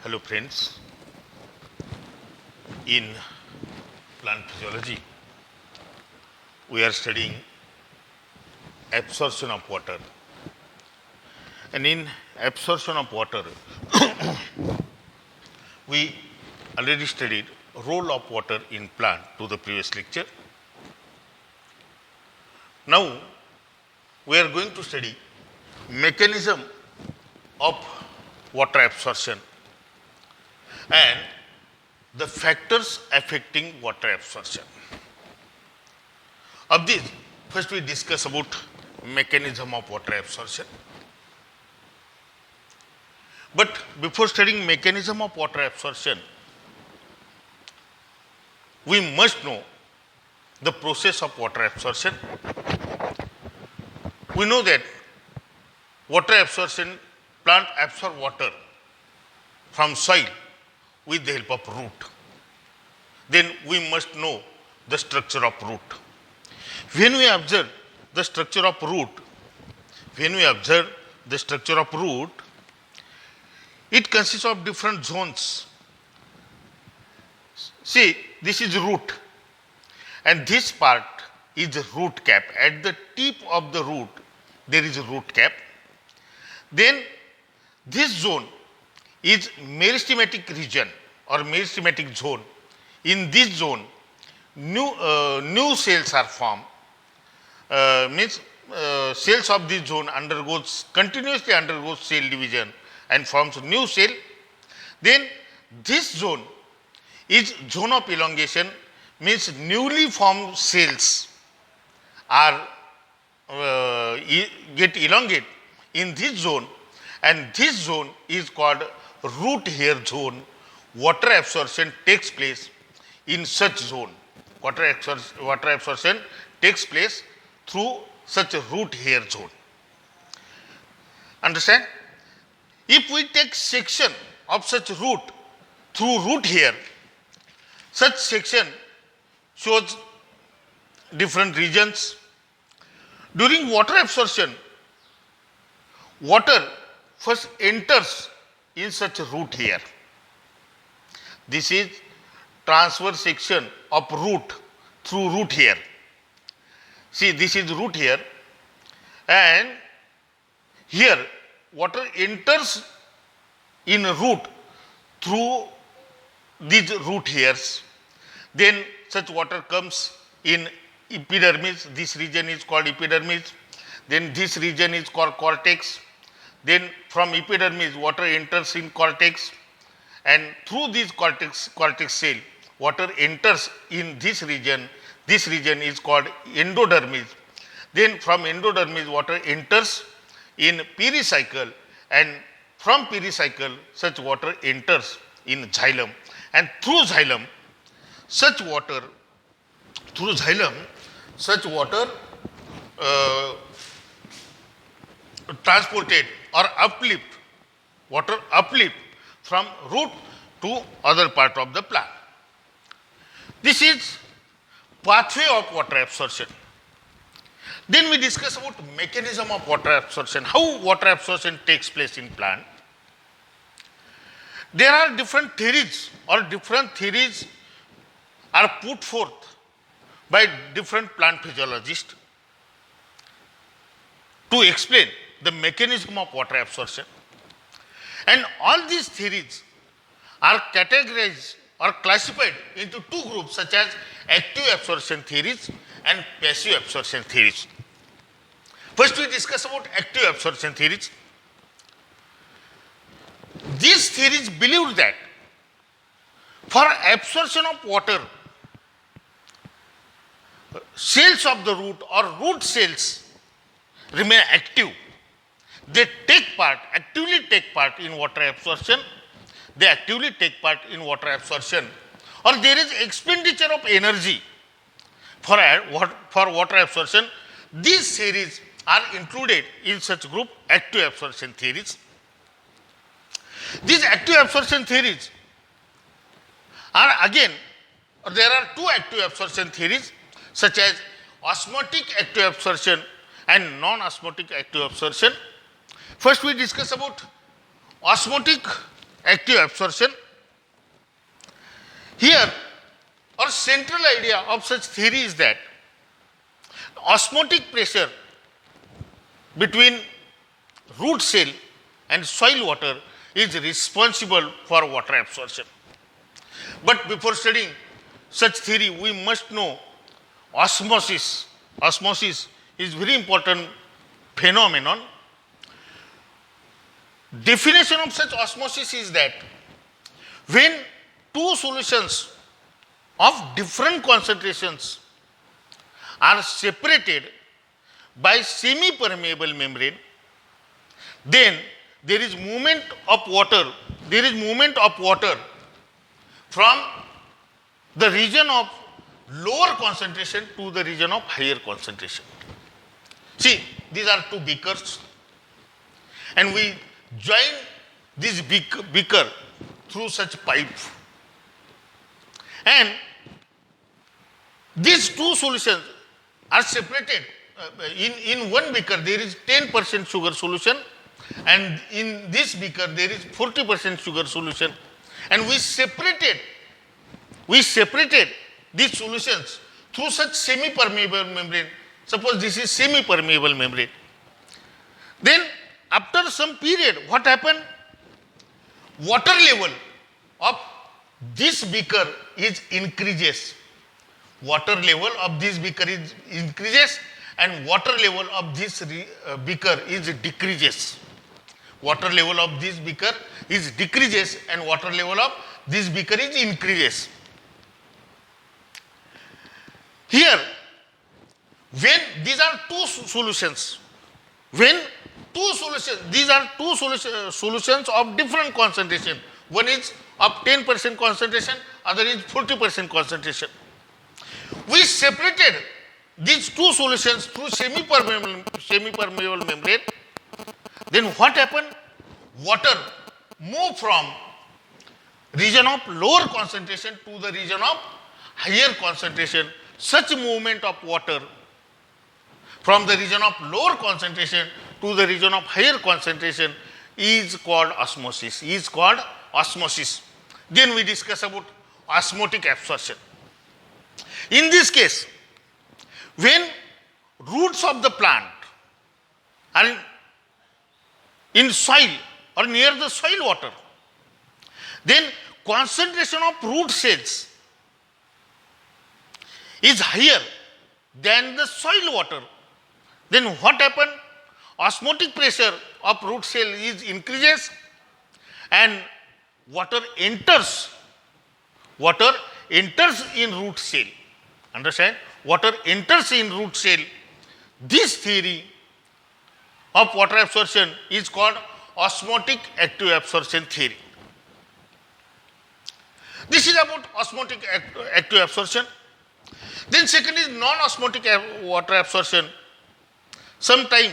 Hello friends, in plant physiology we are studying absorption of water, and in absorption of water we already studied role of water in plant to the previous lecture. Now we are going to study mechanism of water absorption and the factors affecting water absorption. Of this, first we discuss about mechanism of water absorption. But before studying mechanism of water absorption, we must know the process of water absorption. We know that water absorption, plant absorb water from soil with the help of root. Then we must know the structure of root. When we observe the structure of root, it consists of different zones. See, this is root, and this part is root cap. At the tip of the root, there is a root cap. Then this zone is meristematic region or meristematic zone. In this zone, new cells are formed. Cells of this zone continuously undergoes cell division and forms new cell. Then this zone is zone of elongation, means newly formed cells are get elongate in this zone, and this zone is called root hair zone. Water absorption takes place in such zone. Water absorption takes place through such a root hair zone. Understand? If we take section of such root through root hair, such section shows different regions. During water absorption, water first enters in such a root hair. This is transverse section of root through root hair. See, this is root hair, and here water enters in a root through these root hairs. Then such water comes in epidermis. This region is called epidermis. Then this region is called cortex. Then from epidermis, water enters in cortex, and through this cortex cell, water enters in this region. This region is called endodermis. Then from endodermis, water enters in pericycle, and from pericycle, such water enters in xylem, and through xylem, such water transported or water uplift from root to other part of the plant. This is pathway of water absorption. Then we discuss about mechanism of water absorption, how water absorption takes place in plant. There are different theories are put forth by different plant physiologists to explain the mechanism of water absorption. And all these theories are categorized or classified into two groups, such as active absorption theories and passive absorption theories. First we discuss about active absorption theories. These theories believe that for absorption of water, cells of the root or root cells remain active. They actively take part in water absorption. Or there is expenditure of energy for water absorption. These theories are included in such group active absorption theories. These active absorption theories are again, there are two active absorption theories, such as osmotic active absorption and non-osmotic active absorption. First we discuss about osmotic active absorption. Here, our central idea of such theory is that osmotic pressure between root cell and soil water is responsible for water absorption. But before studying such theory, we must know osmosis. Osmosis is very important phenomenon. Definition of such osmosis is that when two solutions of different concentrations are separated by semi-permeable membrane, then there is movement of water from the region of lower concentration to the region of higher concentration. See, these are two beakers, and we join this beaker through such pipe, and these two solutions are separated. In one beaker there is 10% sugar solution, and in this beaker there is 40% sugar solution, and we separated these solutions through such semi-permeable membrane. Suppose this is semi-permeable membrane. Then after some period, what happened? Water level of this beaker is increases. Water level of this beaker is increases, and water level of this beaker is decreases. Water level of this beaker is decreases, and water level of this beaker is increases. Here, when these are two solutions, these are two solutions of different concentration. One is of 10% concentration, other is 40% concentration. We separated these two solutions through semi-permeable membrane. Then what happened? Water moved from region of lower concentration to the region of higher concentration. Such movement of water from the region of lower concentration to the region of higher concentration is called osmosis. Then we discuss about osmotic absorption. In this case, when roots of the plant are in soil or near the soil water, then concentration of root cells is higher than the soil water. Then what happened? Osmotic pressure of root cell is increases, and water enters in root cell. Understand? Water enters in root cell. This theory of water absorption is called osmotic active absorption theory. This is about osmotic active absorption. Then second is non-osmotic water absorption. Sometime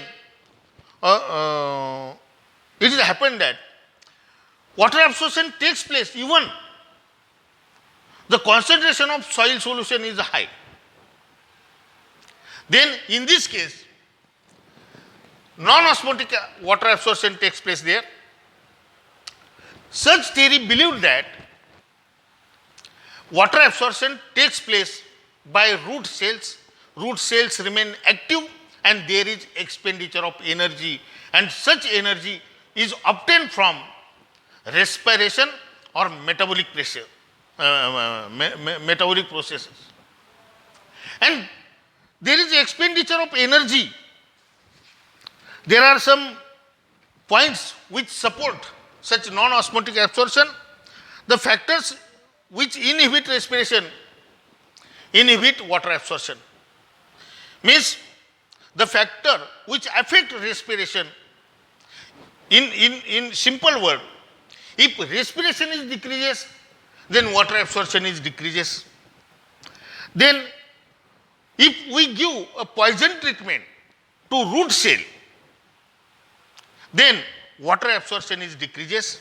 it has happened that water absorption takes place even the concentration of soil solution is high. Then in this case, non-osmotic water absorption takes place there. Such theory believed that water absorption takes place by root cells. Root cells remain active, and there is expenditure of energy, and such energy is obtained from respiration or metabolic pressure, metabolic processes. And there is expenditure of energy. There are some points which support such non-osmotic absorption. The factors which inhibit respiration inhibit water absorption. Means the factor which affect respiration, in simple word, if respiration is decreases, then water absorption is decreases. Then if we give a poison treatment to root cell, then water absorption is decreases.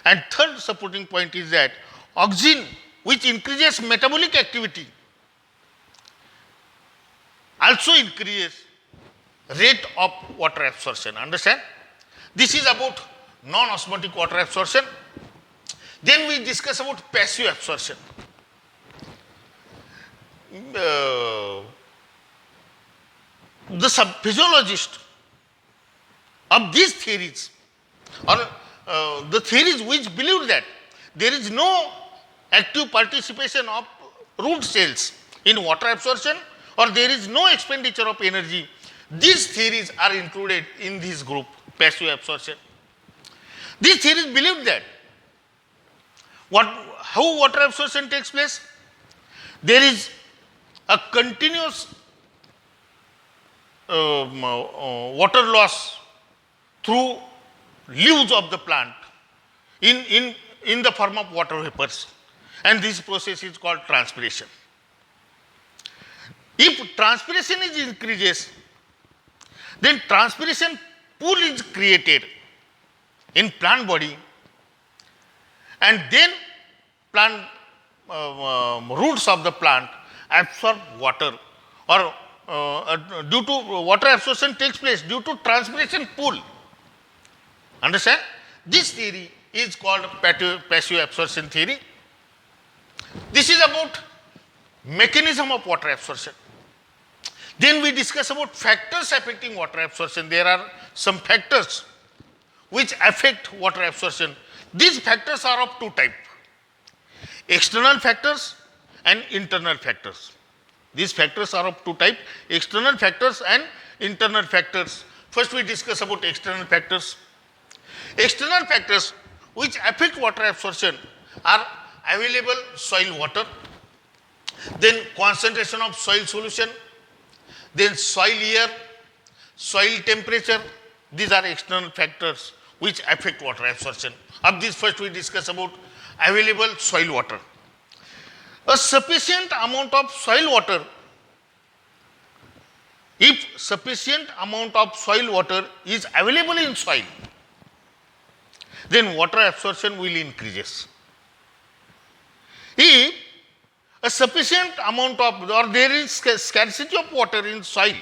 And third supporting point is that oxygen, which increases metabolic activity, also increases rate of water absorption. Understand? This is about non-osmotic water absorption. Then we discuss about passive absorption. The physiologist of these theories, or the theories which believe that there is no active participation of root cells in water absorption, or there is no expenditure of energy, these theories are included in this group, passive absorption. These theories believe that how water absorption takes place, there is a continuous water loss through leaves of the plant in the form of water vapors, and this process is called transpiration. If transpiration is increases, then transpiration pool is created in plant body, and then plant roots of the plant absorb water, or due to water absorption takes place due to transpiration pool. Understand? This theory is called passive absorption theory. This is about mechanism of water absorption. Then we discuss about factors affecting water absorption. There are some factors which affect water absorption. These factors are of two types: external factors and internal factors. These factors are of two types: external factors and internal factors. First we discuss about external factors. External factors which affect water absorption are available soil water, then concentration of soil solution, then soil air, soil temperature. These are external factors which affect water absorption. Of this, first we discuss about available soil water. A sufficient amount of soil water, if sufficient amount of soil water is available in soil, then water absorption will increases. If a sufficient amount of, or there is scarcity of water in soil,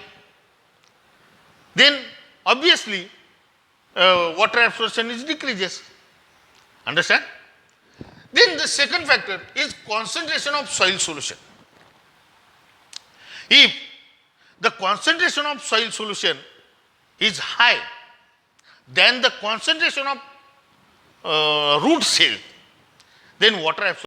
then obviously water absorption is decreases. Understand? Then the second factor is concentration of soil solution. If the concentration of soil solution is high than the concentration of root cell, then water absorption